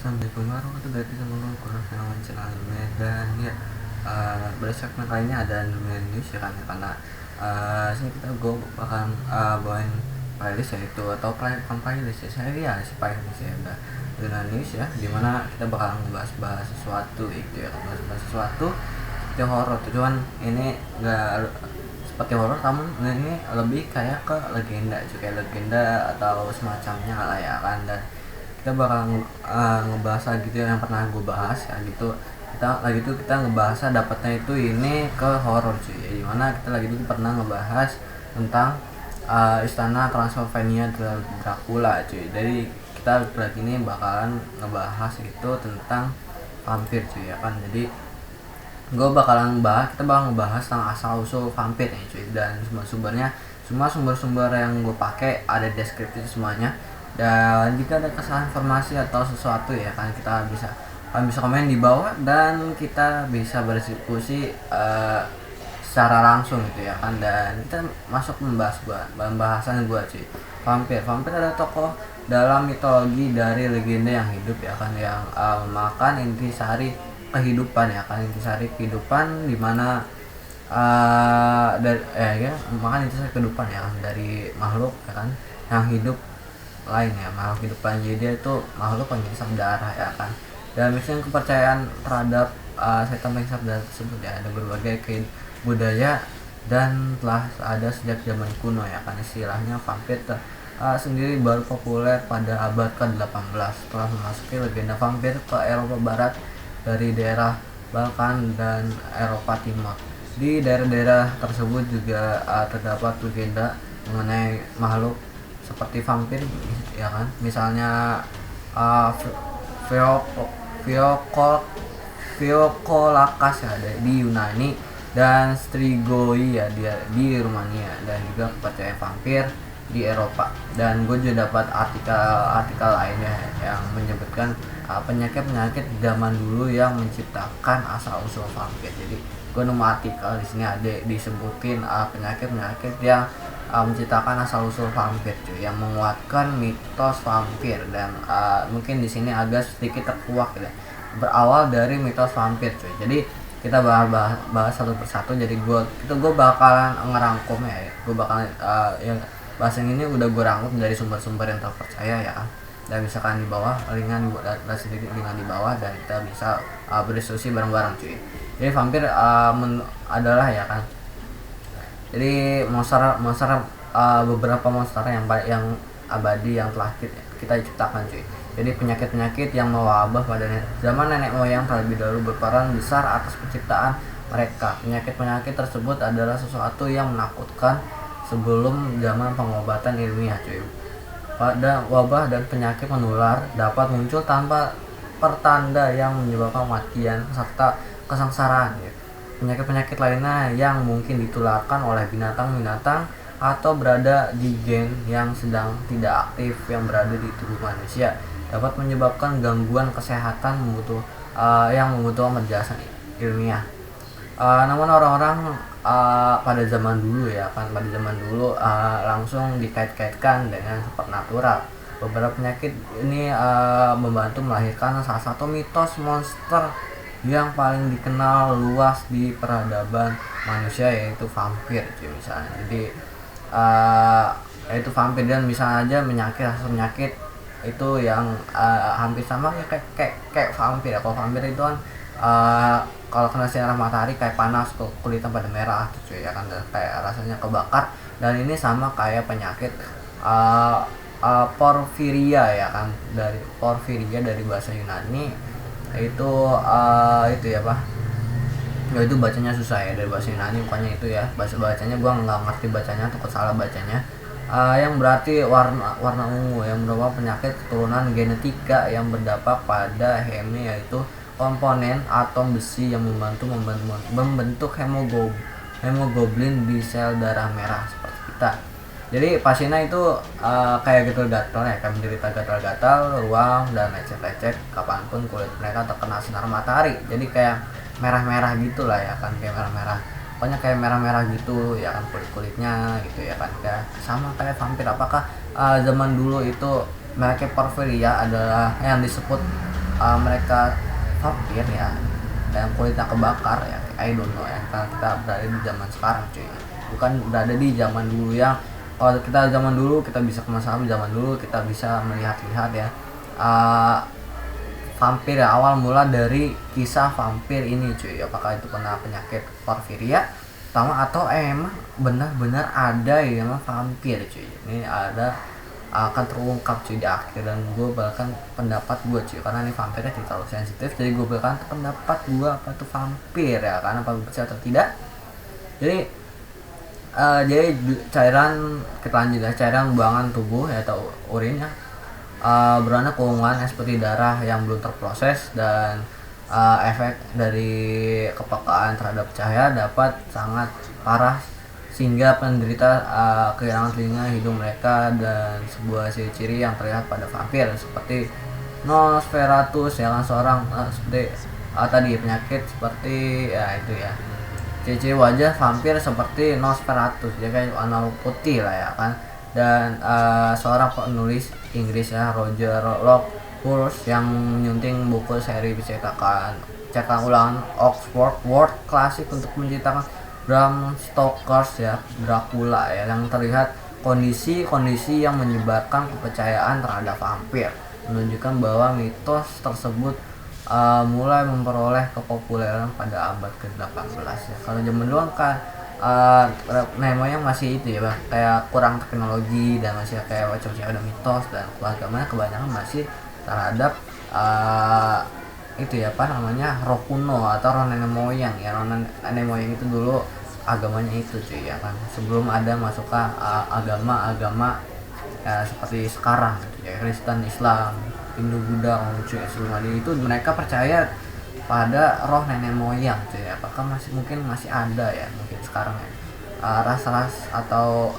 Assalamualaikum warahmatullahi wabarakatuh. Dan ya, pada segmen kali ini ada Luminan News ya kan, karena sini gue bakal bawain playlist yaitu atau playlist ya saya ya si playlist ya udah Luminan News ya, dimana kita bakal bahas sesuatu itu ya kan, bahas sesuatu seperti horor. Tujuan ini nggak seperti horor, namun ini lebih kayak ke legenda, juga legenda atau semacamnya lah ya kan. Dan kita bakal ngebahas gitu yang pernah gue bahas ya gitu. Kita ngebahas dapatnya itu ini ke horor cuy ya, dimana kita lagi itu pernah ngebahas tentang istana Transylvania Dracula cuy. Jadi kita lagi ini bakalan ngebahas itu tentang vampir cuy ya kan. Jadi kita bakal ngebahas tentang asal usul vampir ya cuy, dan semua sumber-sumber yang gue pakai ada deskripsi semuanya. Dan jika ada kesalahan informasi atau sesuatu ya kan, kalian bisa komen di bawah dan kita bisa berdiskusi secara langsung gitu ya kan. Dan kita masuk pembahasan gua cuy. Vampir adalah tokoh dalam mitologi dari legenda yang hidup ya kan, yang memakan intisari kehidupan ya kan, intisari kehidupan dimana makan intisari kehidupan ya kan, dari makhluk ya kan yang hidup lain ya, makhluk hidupan. Jadi dia itu makhluk penghisap darah ya kan. Dan misalnya kepercayaan terhadap setan penghisap darah tersebut ya ada berbagai budaya dan telah ada sejak zaman kuno ya kan. Istilahnya vampir sendiri baru populer pada abad ke-18 setelah memasuki legenda vampir ke Eropa Barat dari daerah Balkan dan Eropa Timur. Di daerah-daerah tersebut juga terdapat legenda mengenai makhluk seperti vampir ya kan. Misalnya Theokolakas ya di Yunani, dan Strigoi ya di Rumania, dan juga kepercayaan vampir di Eropa. Dan gue juga dapat artikel lainnya yang menyebutkan penyakit zaman dulu yang menciptakan asal usul vampir. Jadi gue nemu artikel di sini ada disebutin penyakit yang menciptakan asal usul vampir cuy, yang menguatkan mitos vampir. Dan mungkin di sini agak sedikit terkuak ya, berawal dari mitos vampir cuy. Jadi kita bahas satu persatu. Jadi gue bakalan ngerangkum ya, gue bakalan yang bahas yang ini udah gue rangkum dari sumber-sumber yang terpercaya ya. Dan misalkan di bawah linkan sedikit linkan di bawah, dan kita bisa berdiskusi bareng-bareng cuy. Jadi vampir adalah ya kan, jadi beberapa monster yang abadi yang telah kita ciptakan cuy. Jadi penyakit yang mewabah pada zaman nenek moyang terlebih dahulu berperan besar atas penciptaan mereka. Penyakit tersebut adalah sesuatu yang menakutkan sebelum zaman pengobatan ilmiah cuy. Pada wabah dan penyakit menular dapat muncul tanpa pertanda yang menyebabkan kematian serta kesengsaraan ya. Penyakit lainnya yang mungkin ditularkan oleh binatang-binatang atau berada di gen yang sedang tidak aktif yang berada di tubuh manusia dapat menyebabkan gangguan kesehatan yang membutuhkan penjelasan ilmiah. Namun orang-orang pada zaman dulu ya kan, langsung dikait-kaitkan dengan supernatural. Beberapa penyakit ini membantu melahirkan salah satu mitos monster yang paling dikenal luas di peradaban manusia, yaitu vampir cuy misalnya. Jadi yaitu vampir, dan misalnya aja penyakit itu yang hampir sama ya kayak vampir ya. Kalau vampir itu kan kalau kena sinar matahari kayak panas, kulitnya pada merah cuy ya kan, kayak rasanya kebakar. Dan ini sama kayak penyakit porfiria ya kan, dari porfiria dari bahasa Yunani itu ya pak ya, itu bacanya susah ya dari bahasa Yunani, pokoknya itu ya bacanya gua nggak ngerti bacanya, takut salah bacanya. Yang berarti warna ungu, yang merupakan penyakit keturunan genetika yang berdampak pada heme, yaitu komponen atom besi yang membentuk hemoglobin di sel darah merah seperti kita. Jadi pasiennya itu kayak gatal ya, kayak menderita gatal-gatal, ruam, dan lecet-lecet kapanpun kulit mereka terkena sinar matahari. Jadi kayak merah-merah gitu lah ya kan, kayak merah-merah. Pokoknya kayak merah-merah gitu ya kan kulitnya gitu ya kan. Kayak sama kayak vampir. Apakah zaman dulu itu penyakit porfiria adalah yang disebut mereka vampir ya, dan kulitnya kebakar ya, I don't know ya, karena kita berada di zaman sekarang cuy, bukan berada di zaman dulu yang kalau kita zaman dulu kita bisa ke masa lalu, zaman dulu kita bisa melihat-lihat ya vampir ya, awal mula dari kisah vampir ini cuy, apakah itu kena penyakit porfiria pertama atau emang benar-benar ada yang vampir cuy. Ini ada akan terungkap cuy di akhir, dan gue bahkan pendapat gue cuy, karena ini vampirnya tidak terlalu sensitif, jadi gue bahkan pendapat gue apa itu vampir ya, karena apa bisa atau tidak. Jadi cairan, kita lanjut ya, cairan buangan tubuh ya, atau urin ya, berwarna keunguan seperti darah yang belum terproses, dan efek dari kepekaan terhadap cahaya dapat sangat parah sehingga penderita kehilangan telinga, hidung mereka, dan sebuah ciri-ciri yang terlihat pada vampir seperti Nosferatu ya kan, seorang seperti tadi penyakit seperti ya itu ya, ciri-ciri wajah vampir seperti Nosferatu ya kayak warna putih lah ya kan. Dan seorang penulis Inggris ya, Roger Lockwood, yang menyunting buku seri cetakan ulangan Oxford World Classic untuk menciptakan Bram Stoker's ya, Dracula ya, yang terlihat kondisi-kondisi yang menyebarkan kepercayaan terhadap vampir, menunjukkan bahwa mitos tersebut mulai memperoleh kepopuleran pada abad ke-18 ya. Kalau zaman dulu kan namanya masih itu ya, kayak kurang teknologi dan masih kayak macam-macam ada mitos, dan agamanya kebanyakan masih terhadap itu ya apa namanya, roh kuno atau roh nenek moyang ya. Roh nenek moyang itu dulu agamanya itu cuy ya kan, sebelum ada masuk ke agama-agama seperti sekarang gitu ya, Kristen, Islam, Hindu, Buddha, Konghucu ya, sebelum ada itu mereka percaya pada roh nenek moyang cuy. Apakah mungkin masih ada ya mungkin sekarang ya, ras-ras atau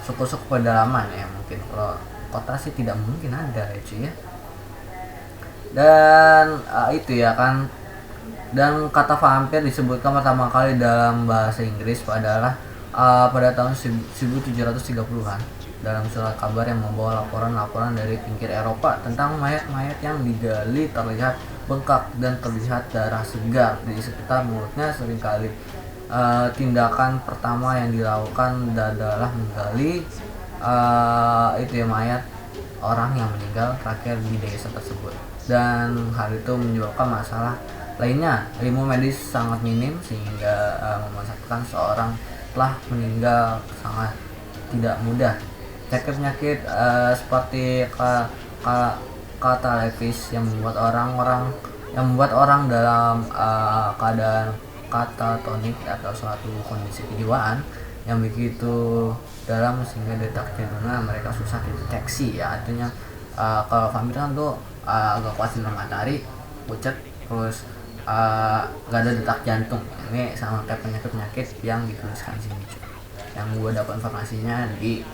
suku-suku pedalaman ya, mungkin kalau kota sih tidak mungkin ada ya cuy ya. Dan itu ya kan, dan kata vampir disebutkan pertama kali dalam bahasa Inggris pada tahun 1730-an dalam surat kabar yang membawa laporan-laporan dari pinggir Eropa tentang mayat-mayat yang digali terlihat bengkak dan terlihat darah segar di sekitar mulutnya. Seringkali tindakan pertama yang dilakukan adalah menggali itu ya, mayat orang yang meninggal terakhir di desa tersebut, dan hal itu menyebabkan masalah lainnya. Ilmu medis sangat minim sehingga memastikan seorang telah meninggal sangat tidak mudah. Penyakit seperti katalepis yang membuat orang dalam keadaan katatonik atau suatu kondisi kejiwaan yang begitu dalam sehingga detak jantungnya mereka susah dideteksi ya. Artinya kalau vampir kan tuh agak kuat sinar matahari, pucat, terus gak ada detak jantung. Ini sama kayak penyakit yang dituliskan sini cuy, yang gue dapat informasinya di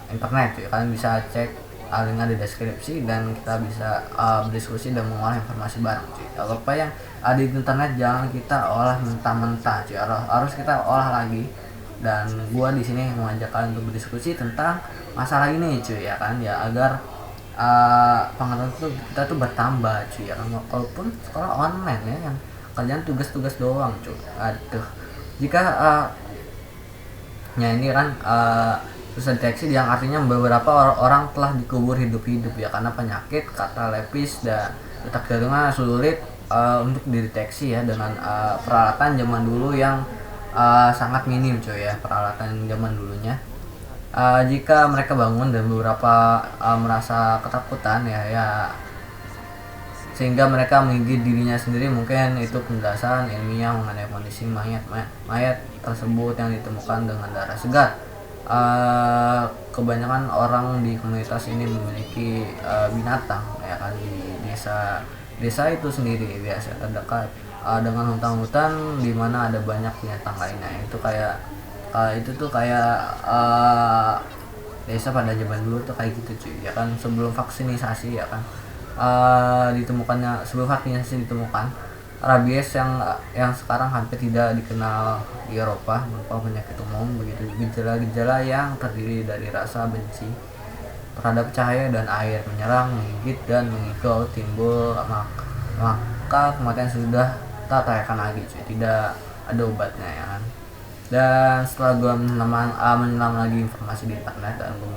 internet cuy. Kalian bisa cek link di deskripsi, dan kita bisa berdiskusi dan mengolah informasi bareng cuy. Apa yang ada di internet jangan kita olah mentah-mentah cuy, harus kita olah lagi. Dan gua di sini mengajak kalian untuk berdiskusi tentang masalah ini cuy ya kan, ya agar pengetahuan kita tuh bertambah cuy ya kan, walaupun sekolah online ya, yang kalian tugas-tugas doang cuy. Aduh, jika ya ini kan susah deteksi, yang artinya beberapa orang telah dikubur hidup-hidup ya karena penyakit katalepis, dan detak jantungnya sulit untuk dideteksi ya, dengan peralatan zaman dulu yang sangat minim cuy ya, peralatan zaman dulunya. Jika mereka bangun dan beberapa merasa ketakutan ya sehingga mereka menggigit dirinya sendiri, mungkin itu penjelasan ilmiah mengenai kondisi mayat tersebut yang ditemukan dengan darah segar. Kebanyakan orang di komunitas ini memiliki binatang ya kan, di desa itu sendiri biasa terdekat dengan hutan-hutan di mana ada banyak binatang lainnya. Itu kayak itu tuh kayak desa pada zaman dulu tuh kayak gitu cuy ya kan, sebelum vaksinasi ya kan, sebelum vaksinasi ditemukan rabies yang sekarang hampir tidak dikenal di Eropa, merupakan penyakit umum begitu. Gejala-gejala yang terdiri dari rasa benci terhadap cahaya dan air, menyerang, menggigit, dan mengigau, timbul maka kematian sudah tak terelakkan lagi cuy, tidak ada obatnya ya kan. Dan setelah gue menyelam lagi informasi di internet dan gue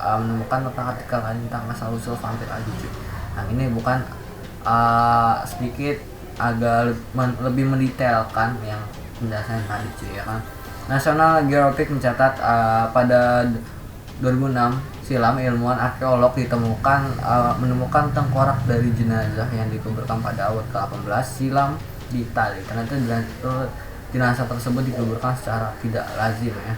menemukan tentang artikel lain tentang asal usul vampir lagi cuy. Nah ini bukan sedikit agak lebih mendetailkan yang penjelasan tadi cuy ya kan. National Geographic mencatat pada 2006 silam ilmuwan arkeolog menemukan tengkorak dari jenazah yang dikuburkan pada abad ke-18 silam di Italia. Ternyata jenazah tersebut dikuburkan secara tidak lazim ya.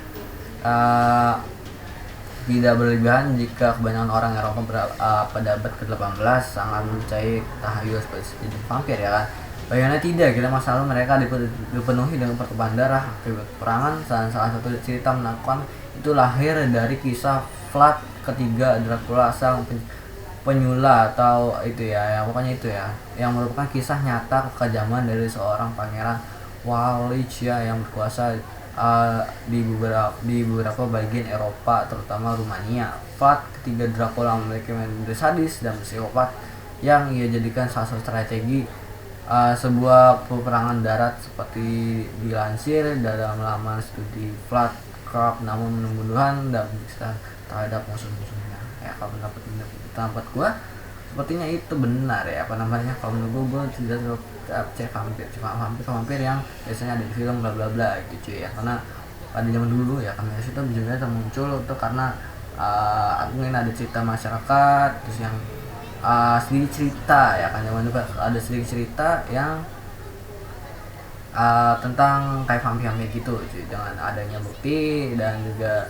Tidak berlebihan jika kebanyakan orang Eropa pada abad ke-18 sangat percaya tahayul seperti jadi vampir ya kan. Bagaimana tidak, kita masa lalu mereka dipenuhi dengan pertumpahan darah akibat peperangan. Salah satu cerita menakutkan itu lahir dari kisah Vlad ketiga Dracula sang penyula atau itu ya, pokoknya itu ya, yang merupakan kisah nyata kekejaman dari seorang pangeran Walich ya yang berkuasa di beberapa bagian Eropa terutama Rumania. Vlad ketiga Dracula memiliki metode sadis dan psikopat yang ia jadikan salah satu strategi sebuah peperangan darat seperti dilansir dalam laman studi Vlad Krab, namun pembunuhan dan penyiksaan terhadap musuh-musuhnya. Ya kalau pendapat gue sepertinya itu benar ya, kalau menurut gue tidak percaya vampir yang biasanya ada di film bla bla bla gitu cuy ya, karena pada zaman dulu ya kan itu juga muncul itu karena mungkin ada cerita masyarakat terus yang sedikit cerita ya kan, zaman dulu ada sedikit cerita yang tentang kayak vampir gitu cuy, dengan adanya bukti dan juga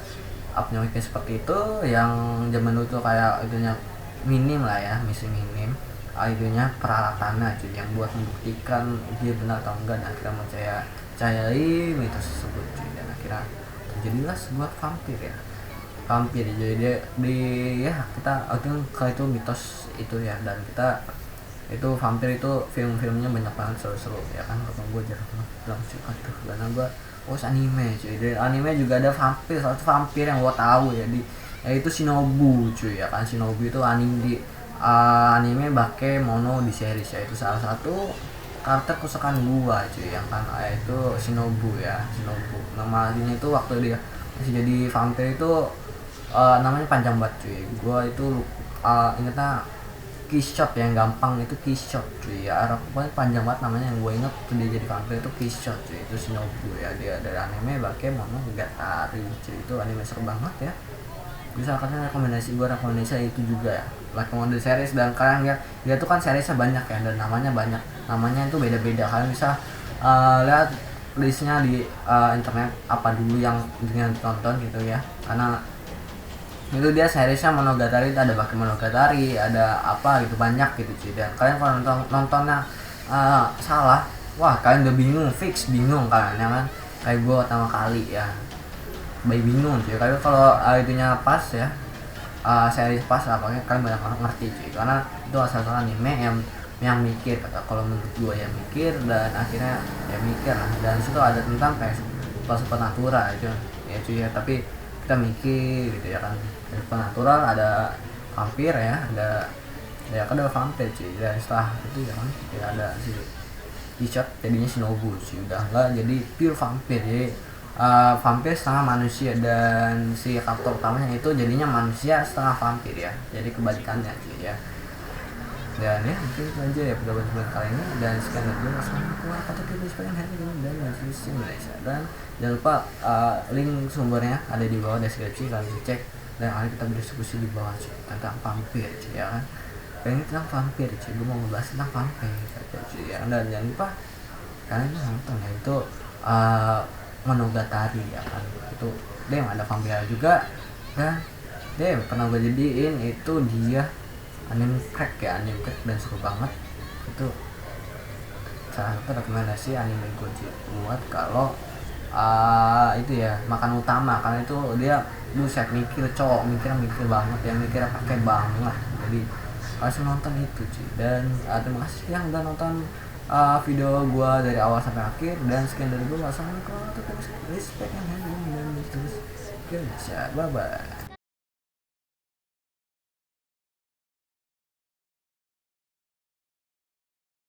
penyakitnya seperti itu yang zaman dulu tuh kayak itunya minim lah ya, misi minim itunya peralatannya cuy yang buat membuktikan dia benar atau enggak, dan akhirnya percayai mitos tersebut cuy, dan akhirnya terjadilah sebuah vampir ya. Jadi dia ya kita kalau itu mitos itu ya, dan kita itu vampir itu film-filmnya banyak banget seru-seru ya kan. Kalau gue jarang suka tuh karena gue anime cuy, dari anime juga ada vampir, salah satu vampir yang gue tahu ya yaitu Shinobu cuy ya kan. Shinobu itu anime Bakemono di series ya, itu salah satu karakter kesukaan gua cuy yang kan, itu Shinobu ya. Shinobu nama aslinya itu waktu dia masih jadi vampir itu namanya panjang banget cuy, gua itu ingetnya Kishot yang gampang itu Kishot cuy ya, pokoknya panjang banget namanya, yang gue inget tuh dia jadi vampir itu Kishot cuy, itu Shinobu ya. Dia dari anime Bakemono Gatari cuy, itu anime seru banget ya. Bisa kalian rekomendasi itu juga ya, Bakemono series, dan kalian lihat dia tuh kan seriesnya banyak ya, dan namanya itu beda-beda. Kalian bisa lihat listnya di internet apa dulu yang dengan tonton gitu ya, karena itu dia seriesnya Monogatari, ada Bakemonogatari, ada apa gitu, banyak gitu cuy. Dan kalian kalau nontonnya salah, wah kalian udah bingung kalian ya kan, kayak gue pertama kali ya bingung cuy. Kalau itunya pas ya, series pas apanya kalian banyak orang ngerti cuy, karena itu asal-asalan anime yang mikir, kalau menurut gue yang mikir, dan akhirnya ya mikir lah, dan situ ada tentang kayak supernatural itu ya cuy ya, tapi kita mikir gitu ya kan. Supernatural ada vampir ya, ada vampir cuy, dan setelah itu ya kan ya ada si Richard jadinya Shinobu cuy, udah enggak jadi pure vampir, jadi vampir setengah manusia, dan si karakter utamanya itu jadinya manusia setengah vampir ya, jadi kebalikannya cuy ya. Dan ya mungkin itu aja ya pendapat kali ini, dan sekian dari gue. Assalamualaikum warahmatullahi wabarakatuh, dan Indonesia. Dan jangan lupa link sumbernya ada di bawah deskripsi, kalian bisa cek, dan hari kita berdiskusi di bawah cuy, tentang vampir cuy ya kan. Ini tentang vampir cuy, gue mau ngebahas tentang vampir cuy ya. Dan jangan lupa kalian nonton ya, itu Monogatari ya kan, itu dia yang ada vampir juga, dan dia pernah gue jadiin itu dia anime crack dan seru banget. Itu salah satu rekomendasi anime gue buat kalau itu ya makan utama, karena itu dia buset mikir banget ya, mikirnya pakai banget, jadi harus nonton itu cuy. Dan terima kasih yang udah nonton video gue dari awal sampai akhir, dan sekian dari gue. Wassalamualaikum warahmatullahi wabarakatuh, respect and bye bye.